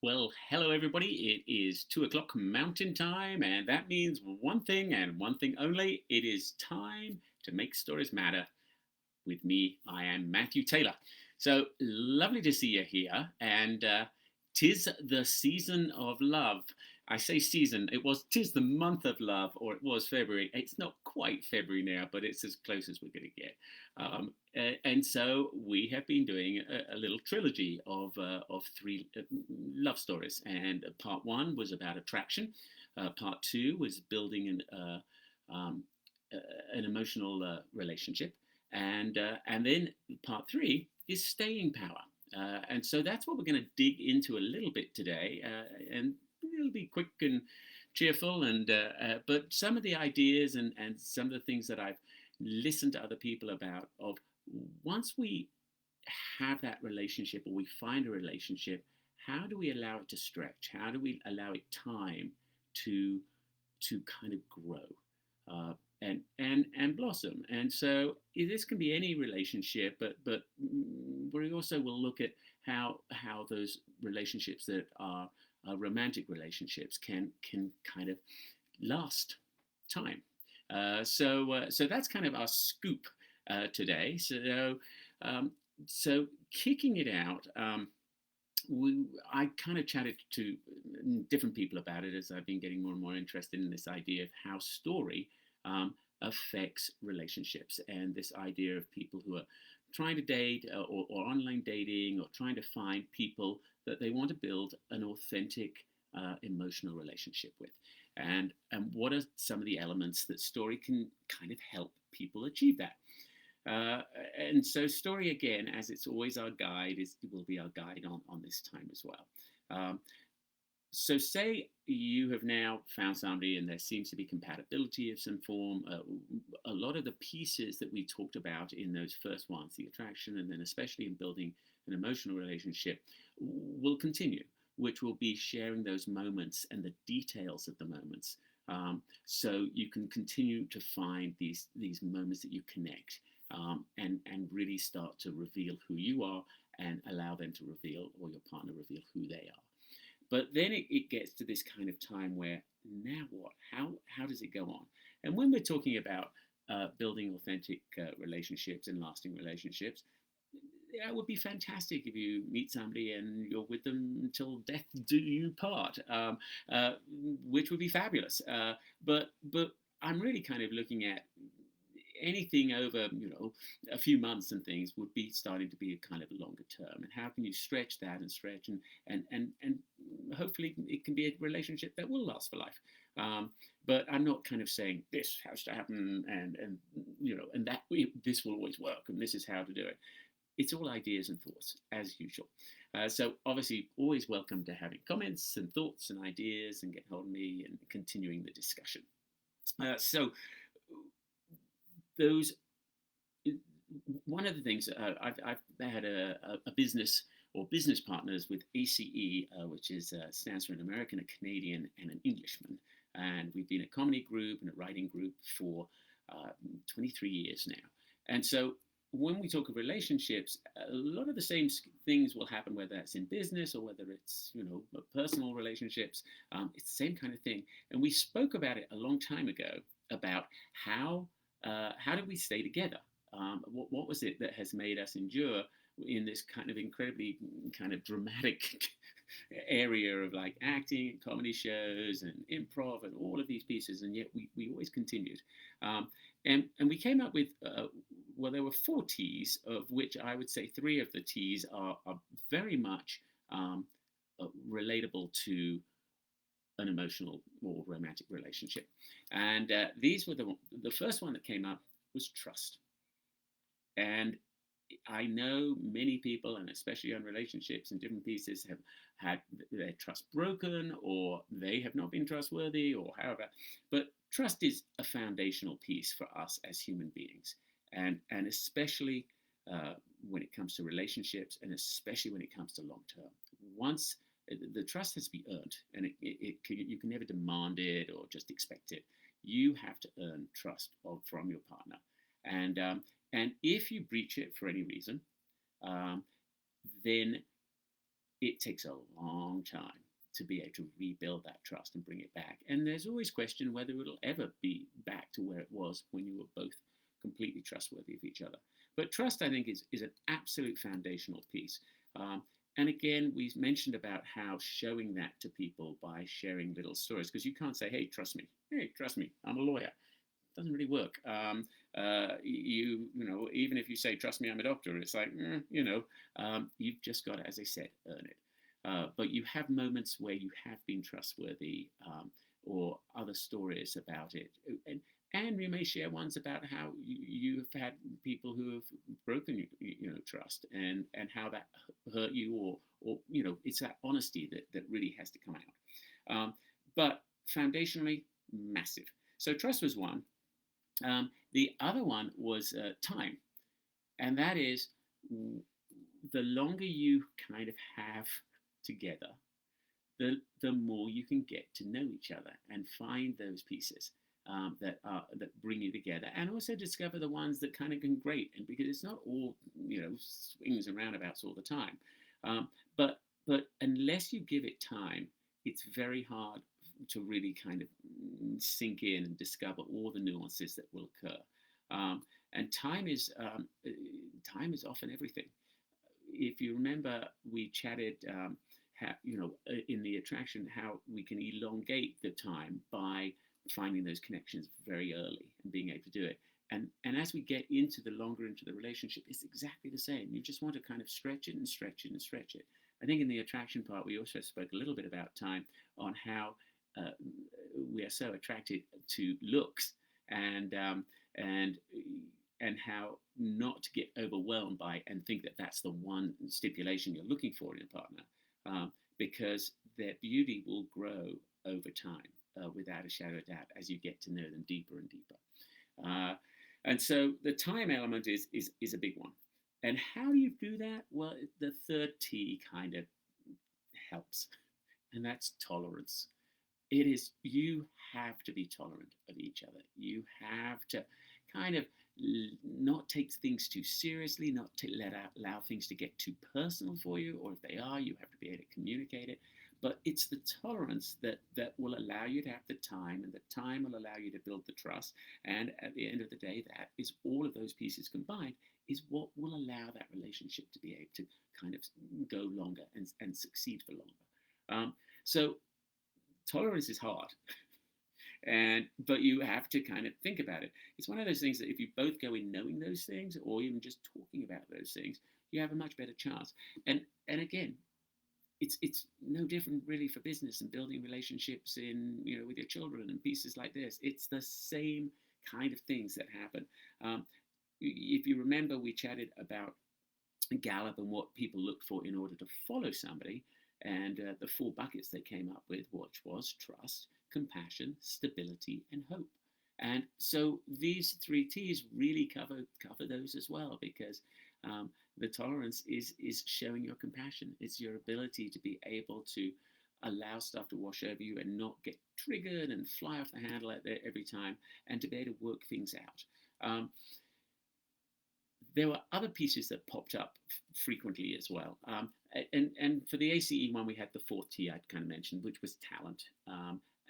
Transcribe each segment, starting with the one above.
Well, hello everybody. It is 2 o'clock Mountain Time, and that means one thing and one thing only. It is time to make stories matter. With me, I am Matthew Taylor. So lovely to see you here, and 'tis the season of love. I say season, tis the month of love, or it was February. It's not quite February now, but it's as close as we're going to get. And so we have been doing a little trilogy of three love stories, and part one was about attraction. Part two was building um, an emotional relationship, and then part three is staying power. And so that's what we're going to dig into a little bit today, and it'll be quick and cheerful. But some of the ideas and some of the things that I've listened to other people about, of once we have that relationship or we find a relationship, how do we allow it to stretch? How do we allow it time to kind of grow? And blossom. And so this can be any relationship, but we also will look at how those relationships that are romantic relationships can kind of last time. So that's kind of our scoop today. Um, so kicking it out. I kind of chatted to different people about it as I've been getting more and more interested in this idea of how story affects relationships, and this idea of people who are trying to date, or online dating, or trying to find people that they want to build an authentic emotional relationship with. And what are some of the elements that story can kind of help people achieve that? Uh, and so story, again, as it's always our guide, will be our guide on this time as well. Um, so say you have now found somebody and there seems to be compatibility of some form. A lot of the pieces that we talked about in those first ones, the attraction, and then especially in building an emotional relationship, will continue, which will be sharing those moments and the details of the moments. So you can continue to find these moments that you connect, and really start to reveal who you are, and allow them to reveal, or your partner reveal, who they are. But then it gets to this kind of time where, now what? How does it go on? And when we're talking about building authentic relationships and lasting relationships, yeah, it would be fantastic if you meet somebody and you're with them until death do you part, uh, which would be fabulous. But I'm really kind of looking at anything over, a few months and things would be starting to be a kind of longer term. And how can you stretch that and stretch, and hopefully it can be a relationship that will last for life. But I'm not kind of saying this has to happen, and that this will always work and this is how to do it. It's all ideas and thoughts, as usual. So obviously, always welcome to having comments and thoughts and ideas, and get hold of me and continuing the discussion. So those one of the things, I've had a business, or business partners with ACE, which stands for an American, a Canadian, and an Englishman. And we've been a comedy group and a writing group for 23 years now. And so when we talk of relationships, a lot of the same things will happen, whether it's in business or whether it's, personal relationships. It's the same kind of thing. And we spoke about it a long time ago, about how did we stay together? What was it that has made us endure in this kind of incredibly kind of dramatic area of like acting and comedy shows and improv and all of these pieces, and yet we always continued. And we came up with, well, there were 4 T's, of which I would say 3 of the T's are very much relatable to an emotional or romantic relationship. And these were the first one that came up was trust. And I know many people, and especially on relationships and different pieces, have had their trust broken, or they have not been trustworthy, or however. But trust is a foundational piece for us as human beings, and especially when it comes to relationships, and especially when it comes to long term. Once the trust has to be earned, and you can never demand it or just expect it. You have to earn trust from your partner, and if you breach it for any reason, um, then it takes a long time to be able to rebuild that trust and bring it back. And there's always question whether it'll ever be back to where it was when you were both completely trustworthy of each other. But trust, I think, is an absolute foundational piece. And again, we mentioned about how showing that to people by sharing little stories, because you can't say, hey, trust me. Hey, trust me, I'm a lawyer. It doesn't really work. You know, even if you say, trust me, I'm a doctor, it's like, you've just got to, as I said, earn it. But you have moments where you have been trustworthy, or other stories about it. And you may share ones about how you've had people who have broken trust, and how that hurt you, or it's that honesty that really has to come out. But foundationally, massive. So trust was one. The other one was time, and that is, the longer you kind of have together, the more you can get to know each other and find those pieces that bring you together, and also discover the ones that kind of can grate. And because it's not all swings and roundabouts all the time, but unless you give it time, it's very hard to really kind of sink in and discover all the nuances that will occur. And time is often everything. If you remember, we chatted how, in the attraction, how we can elongate the time by finding those connections very early and being able to do it. And as we get longer into the relationship, it's exactly the same. You just want to kind of stretch it and stretch it and stretch it. I think in the attraction part, we also spoke a little bit about time, on how we are so attracted to looks, and how not to get overwhelmed by and think that that's the one stipulation you're looking for in a partner, because their beauty will grow over time, without a shadow of doubt, as you get to know them deeper and deeper. And so the time element is a big one. And how do you do that? Well, the third T kind of helps, and that's tolerance. It is, you have to be tolerant of each other. You have to kind of not take things too seriously, not to allow things to get too personal for you, or if they are, you have to be able to communicate it. But it's the tolerance that will allow you to have the time, and the time will allow you to build the trust. And at the end of the day, that is, all of those pieces combined is what will allow that relationship to be able to kind of go longer and succeed for longer. So tolerance is hard. But you have to kind of think about it. It's one of those things that if you both go in knowing those things, or even just talking about those things, you have a much better chance. And again, it's no different really for business and building relationships with your children and pieces like this. It's the same kind of things that happen. If you remember, we chatted about Gallup and what people look for in order to follow somebody, and the 4 buckets they came up with, which was trust, compassion, stability, and hope. And so these 3 T's really cover those as well, because the tolerance is showing your compassion. It's your ability to be able to allow stuff to wash over you and not get triggered and fly off the handle every time, and to be able to work things out. There were other pieces that popped up frequently as well. And for the ACE one, we had the 4th T I'd kind of mentioned, which was talent.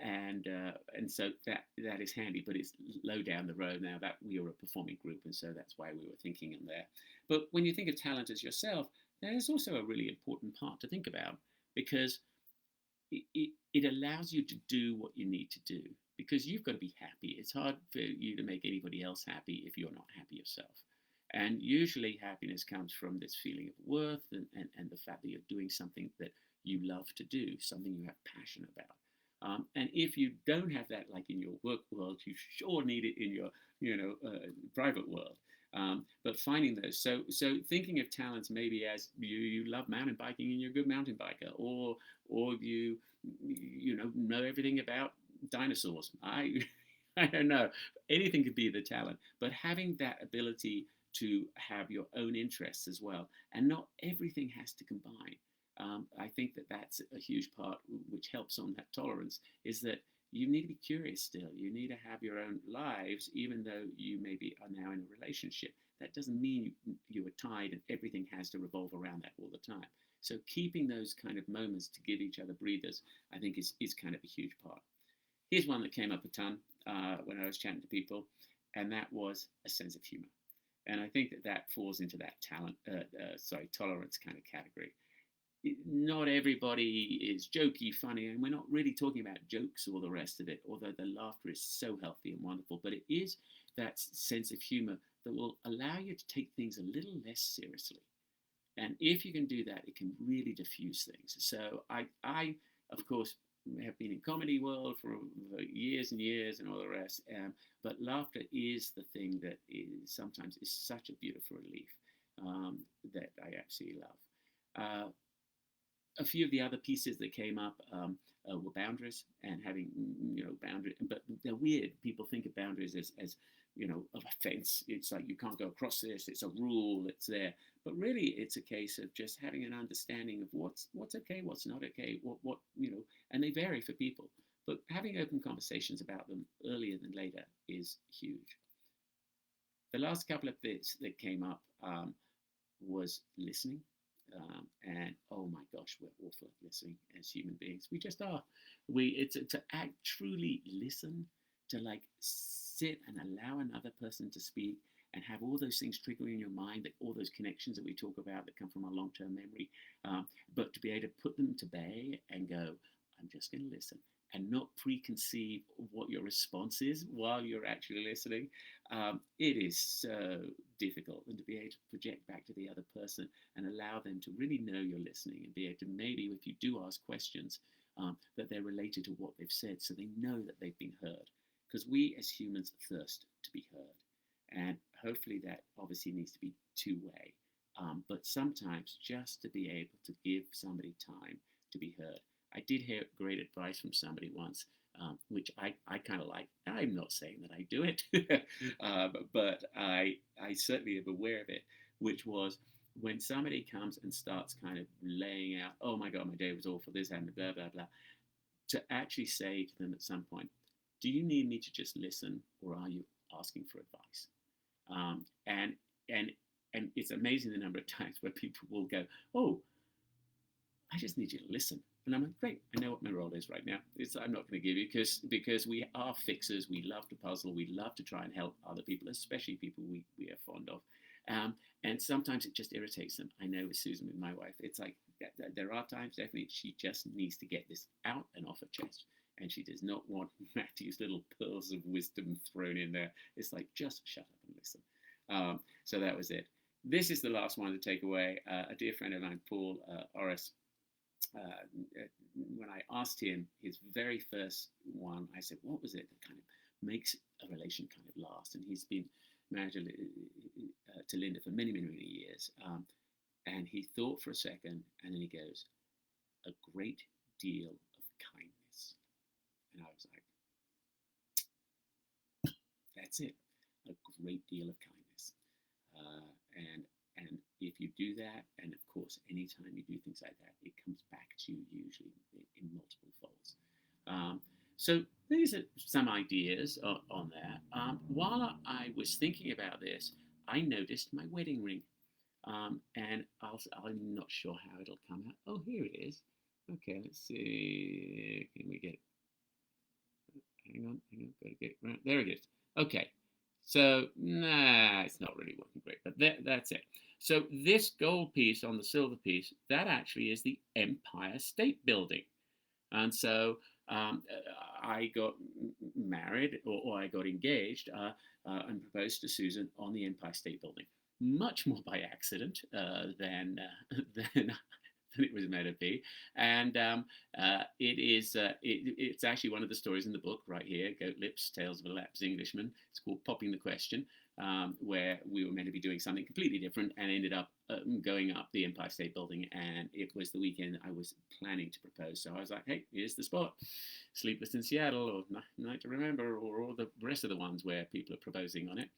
And so that is handy, but it's low down the road now that we are a performing group, and so that's why we were thinking in there. But when you think of talent as yourself, there's also a really important part to think about, because it allows you to do what you need to do, because you've got to be happy. It's hard for you to make anybody else happy if you're not happy yourself. And usually happiness comes from this feeling of worth, and the fact that you're doing something that you love to do, something you have passion about. And if you don't have that, like in your work world, you sure need it in your, private world. But finding those, so thinking of talents maybe as you love mountain biking and you're a good mountain biker, or you know everything about dinosaurs. I don't know. Anything could be the talent, but having that ability to have your own interests as well, and not everything has to combine. I think that's a huge part which helps on that tolerance, is that you need to be curious still. You need to have your own lives, even though you maybe are now in a relationship. That doesn't mean you you are tied and everything has to revolve around that all the time. So keeping those kind of moments to give each other breathers, I think is kind of a huge part. Here's one that came up a ton when I was chatting to people, and that was a sense of humor. And I think that falls into that tolerance kind of category. Not everybody is jokey, funny, and we're not really talking about jokes or the rest of it, although the laughter is so healthy and wonderful. But it is that sense of humor that will allow you to take things a little less seriously. And if you can do that, it can really diffuse things. So I of course, have been in comedy world for years and years and all the rest. But laughter is the thing that sometimes is such a beautiful relief that I absolutely love. A few of the other pieces that came up were boundaries and having, boundaries, but they're weird. People think of boundaries as of a fence. It's like you can't go across this. It's a rule. It's there. But really, it's a case of just having an understanding of what's okay, what's not okay, and they vary for people. But having open conversations about them earlier than later is huge. The last couple of bits that came up was listening. And oh my gosh, we're awful at listening as human beings. We just are. It's to act truly listen, to like sit and allow another person to speak and have all those things triggering in your mind, that all those connections that we talk about that come from our long-term memory, but to be able to put them to bay and go, I'm just going to listen, and not preconceive what your response is while you're actually listening. It is so difficult, and to be able to project back to the other person and allow them to really know you're listening, and be able to, maybe if you do ask questions, that they're related to what they've said, so they know that they've been heard. Because we as humans thirst to be heard. And hopefully that obviously needs to be two-way. But sometimes just to be able to give somebody time to be heard. I did hear great advice from somebody once, which I kind of like. I'm not saying that I do it, but I certainly am aware of it, which was when somebody comes and starts kind of laying out, oh my God, my day was awful, this happened, blah, blah, blah, to actually say to them at some point, do you need me to just listen, or are you asking for advice? And it's amazing the number of times where people will go, oh, I just need you to listen. And I'm like, great, I know what my role is right now. I'm not going to give you, because we are fixers. We love to puzzle. We love to try and help other people, especially people we are fond of. And sometimes it just irritates them. I know with Susan, with my wife, it's like there are times definitely she just needs to get this out and off her chest. And she does not want Matthew's little pearls of wisdom thrown in there. It's like, just shut up and listen. So that was it. This is the last one to take away. A dear friend of mine, Paul Orris, when I asked him his very first one, I said, what was it that kind of makes a relation kind of last? And he's been married to Linda for many, many, many years. And he thought for a second, and then he goes, a great deal of kindness. And I was like, that's it, a great deal of kindness. And if you do that, and of course, anytime you do things like that, it comes back to you usually in multiple folds. So these are some ideas on that. While I was thinking about this, I noticed my wedding ring. And I'm not sure how it'll come out. Oh, here it is. Okay, let's see. Can we get it? Hang on, gotta get it right. There it is. Okay, so it's not really working great, but that's it. So this gold piece on the silver piece, that actually is the Empire State Building. And so I got married, or I got engaged and proposed to Susan on the Empire State Building. Much more by accident than it was meant to be. And it's actually one of the stories in the book right here, Goat Lips, Tales of a Lapsed Englishman. It's called Popping the Question, where we were meant to be doing something completely different and ended up going up the Empire State Building. And it was the weekend I was planning to propose. So I was like, hey, here's the spot. Sleepless in Seattle, or Night to Remember, or all the rest of the ones where people are proposing on it.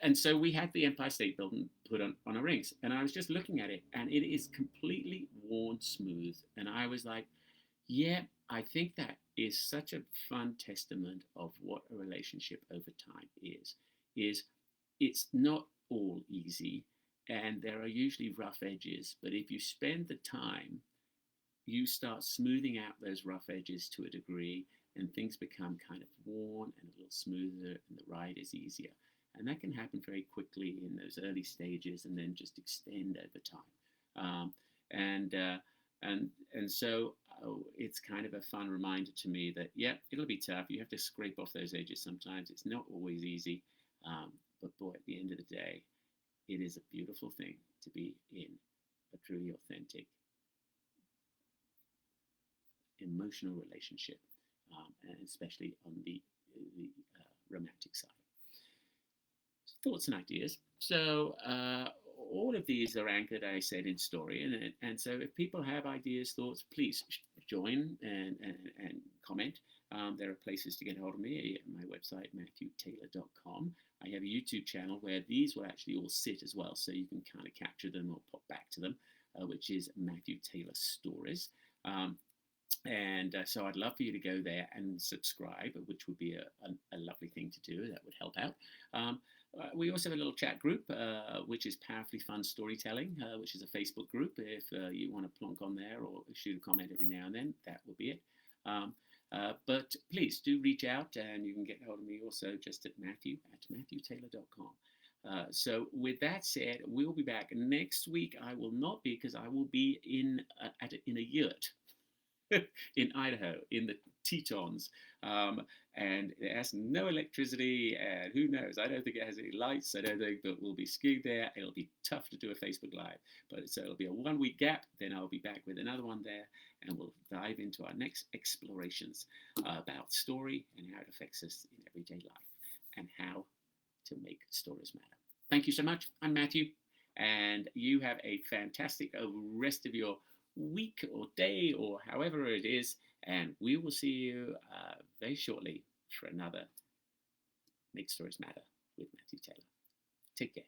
And so we had the Empire State Building put on our rings, and I was just looking at it, and it is completely worn smooth. And I was like, yeah, I think that is such a fun testament of what a relationship over time is it's not all easy, and there are usually rough edges. But if you spend the time, you start smoothing out those rough edges to a degree, and things become kind of worn and a little smoother, and the ride is easier. And that can happen very quickly in those early stages, and then just extend over time. And and so it's kind of a fun reminder to me that yeah, it'll be tough. You have to scrape off those edges sometimes. It's not always easy, but boy, at the end of the day, it is a beautiful thing to be in a truly authentic emotional relationship, and especially on the romantic side. Thoughts and ideas. So all of these are anchored, I said, in story, and so if people have ideas, thoughts, please join and comment. There are places to get hold of me. My website, MatthewTaylor.com. I have a YouTube channel where these will actually all sit as well, so you can kind of capture them or pop back to them, which is Matthew Taylor Stories. And so I'd love for you to go there and subscribe, which would be a lovely thing to do. That would help out. We also have a little chat group, which is Powerfully Fun Storytelling, which is a Facebook group. If you want to plonk on there or shoot a comment every now and then, that will be it. But please do reach out, and you can get hold of me also just at matthewtaylor.com. So with that said, we'll be back next week. I will not be, because I will be in a yurt in Idaho, in the Tetons, and it has no electricity, and who knows, I don't think it has any lights, I don't think, but we'll be skiing there. It'll be tough to do a Facebook Live, but so it'll be a 1 week gap, then I'll be back with another one there, and we'll dive into our next explorations about story and how it affects us in everyday life, and how to make stories matter. Thank you so much. I'm Matthew, and you have a fantastic rest of your week or day or however it is, and we will see you very shortly for another Make Stories Matter with Matthew Taylor. Take care.